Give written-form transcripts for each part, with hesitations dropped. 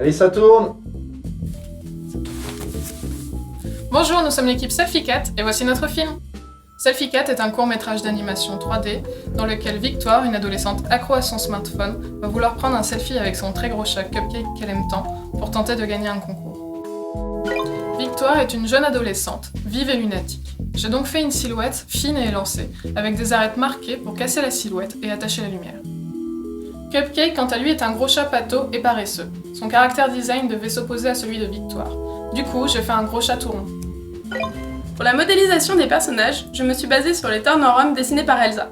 Allez, ça tourne. Bonjour, nous sommes l'équipe Selfie-Cat et voici notre film. Selfie-Cat est un court-métrage d'animation 3D dans lequel Victoire, une adolescente accro à son smartphone, va vouloir prendre un selfie avec son très gros chat Cupcake qu'elle aime tant pour tenter de gagner un concours. Victoire est une jeune adolescente, vive et lunatique. J'ai donc fait une silhouette fine et élancée, avec des arêtes marquées pour casser la silhouette et attacher la lumière. Cupcake, quant à lui, est un gros chat pâteau et paresseux. Son caractère design devait s'opposer à celui de Victoire. Du coup, j'ai fait un gros chat tout rond. Pour la modélisation des personnages, je me suis basée sur les Turner-On dessinés par Elsa.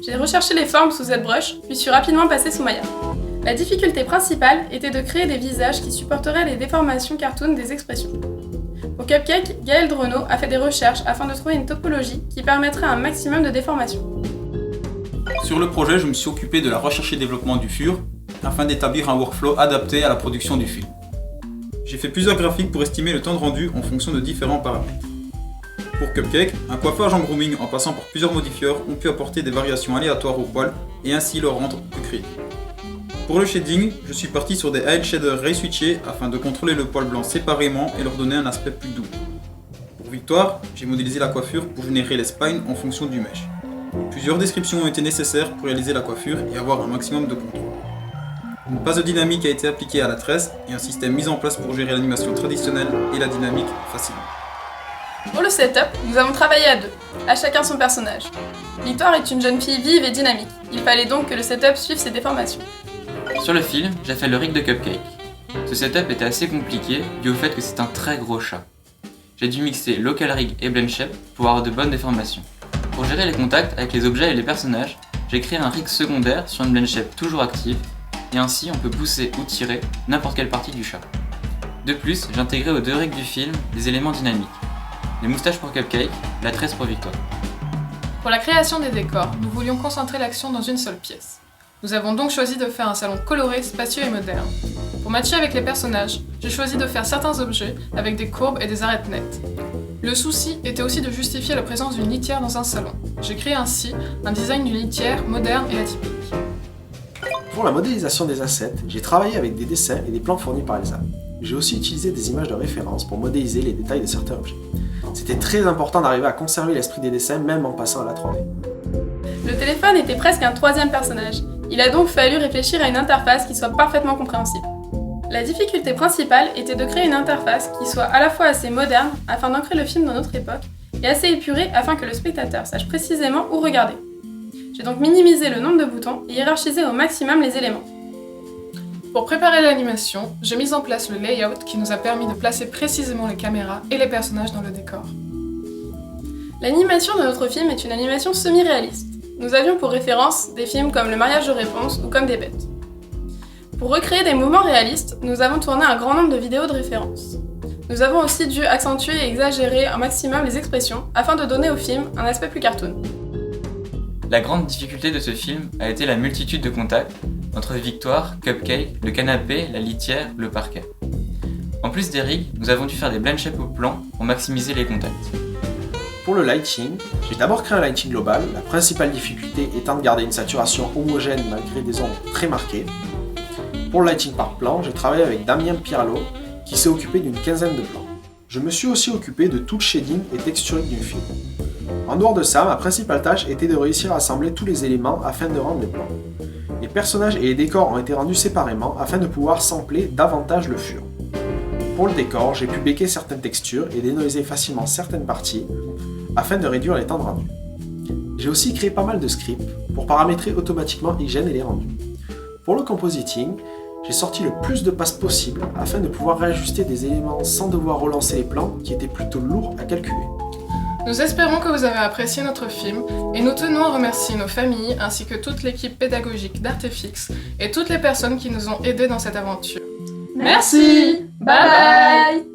J'ai recherché les formes sous ZBrush, puis suis rapidement passée sous Maya. La difficulté principale était de créer des visages qui supporteraient les déformations cartoon des expressions. Pour Cupcake, Gaël Drenot a fait des recherches afin de trouver une topologie qui permettrait un maximum de déformation. Sur le projet, je me suis occupé de la recherche et développement du FUR afin d'établir un workflow adapté à la production du film. J'ai fait plusieurs graphiques pour estimer le temps de rendu en fonction de différents paramètres. Pour Cupcake, un coiffage en grooming en passant par plusieurs modifieurs ont pu apporter des variations aléatoires au poil et ainsi le rendre plus crédible. Pour le shading, je suis parti sur des highlight shaders ray switchés afin de contrôler le poil blanc séparément et leur donner un aspect plus doux. Pour Victoire, j'ai modélisé la coiffure pour générer les spines en fonction du mesh. Plusieurs descriptions ont été nécessaires pour réaliser la coiffure et avoir un maximum de contrôle. Une base de dynamique a été appliquée à la tresse et un système mis en place pour gérer l'animation traditionnelle et la dynamique facilement. Pour le setup, nous avons travaillé à deux, à chacun son personnage. Victoire est une jeune fille vive et dynamique, il fallait donc que le setup suive ses déformations. Sur le film, j'ai fait le rig de Cupcake. Ce setup était assez compliqué dû au fait que c'est un très gros chat. J'ai dû mixer Local Rig et Blend Shape pour avoir de bonnes déformations. Pour gérer les contacts avec les objets et les personnages, j'ai créé un rig secondaire sur une Blend Shape toujours active, et ainsi on peut pousser ou tirer n'importe quelle partie du chat. De plus, j'ai intégré aux deux rigs du film des éléments dynamiques. Les moustaches pour Cupcake, la tresse pour Victoire. Pour la création des décors, nous voulions concentrer l'action dans une seule pièce. Nous avons donc choisi de faire un salon coloré, spacieux et moderne. Pour matcher avec les personnages, j'ai choisi de faire certains objets avec des courbes et des arêtes nettes. Le souci était aussi de justifier la présence d'une litière dans un salon. J'ai créé ainsi un design d'une litière moderne et atypique. Pour la modélisation des assets, j'ai travaillé avec des dessins et des plans fournis par Elsa. J'ai aussi utilisé des images de référence pour modéliser les détails de certains objets. C'était très important d'arriver à conserver l'esprit des dessins même en passant à la 3D. Le téléphone était presque un troisième personnage. Il a donc fallu réfléchir à une interface qui soit parfaitement compréhensible. La difficulté principale était de créer une interface qui soit à la fois assez moderne afin d'ancrer le film dans notre époque et assez épurée afin que le spectateur sache précisément où regarder. J'ai donc minimisé le nombre de boutons et hiérarchisé au maximum les éléments. Pour préparer l'animation, j'ai mis en place le layout qui nous a permis de placer précisément les caméras et les personnages dans le décor. L'animation de notre film est une animation semi-réaliste. Nous avions pour référence des films comme Le mariage de réponse ou Comme des bêtes. Pour recréer des mouvements réalistes, nous avons tourné un grand nombre de vidéos de référence. Nous avons aussi dû accentuer et exagérer un maximum les expressions afin de donner au film un aspect plus cartoon. La grande difficulté de ce film a été la multitude de contacts entre Victoire, Cupcake, le canapé, la litière, le parquet. En plus des rigs, nous avons dû faire des blend shapes au plan pour maximiser les contacts. Pour le lighting, j'ai d'abord créé un lighting global, la principale difficulté étant de garder une saturation homogène malgré des ombres très marquées. Pour le lighting par plan, j'ai travaillé avec Damien Pirallo qui s'est occupé d'une quinzaine de plans. Je me suis aussi occupé de tout le shading et texturing du film. En dehors de ça, ma principale tâche était de réussir à assembler tous les éléments afin de rendre les plans. Les personnages et les décors ont été rendus séparément afin de pouvoir sampler davantage le FUR. Pour le décor, j'ai pu béquer certaines textures et dénoiser facilement certaines parties afin de réduire les temps de rendu. J'ai aussi créé pas mal de scripts pour paramétrer automatiquement l'hygiène et les rendus. Pour le compositing, j'ai sorti le plus de passes possible afin de pouvoir réajuster des éléments sans devoir relancer les plans qui étaient plutôt lourds à calculer. Nous espérons que vous avez apprécié notre film et nous tenons à remercier nos familles ainsi que toute l'équipe pédagogique d'Artefix et toutes les personnes qui nous ont aidés dans cette aventure. Merci! Bye bye!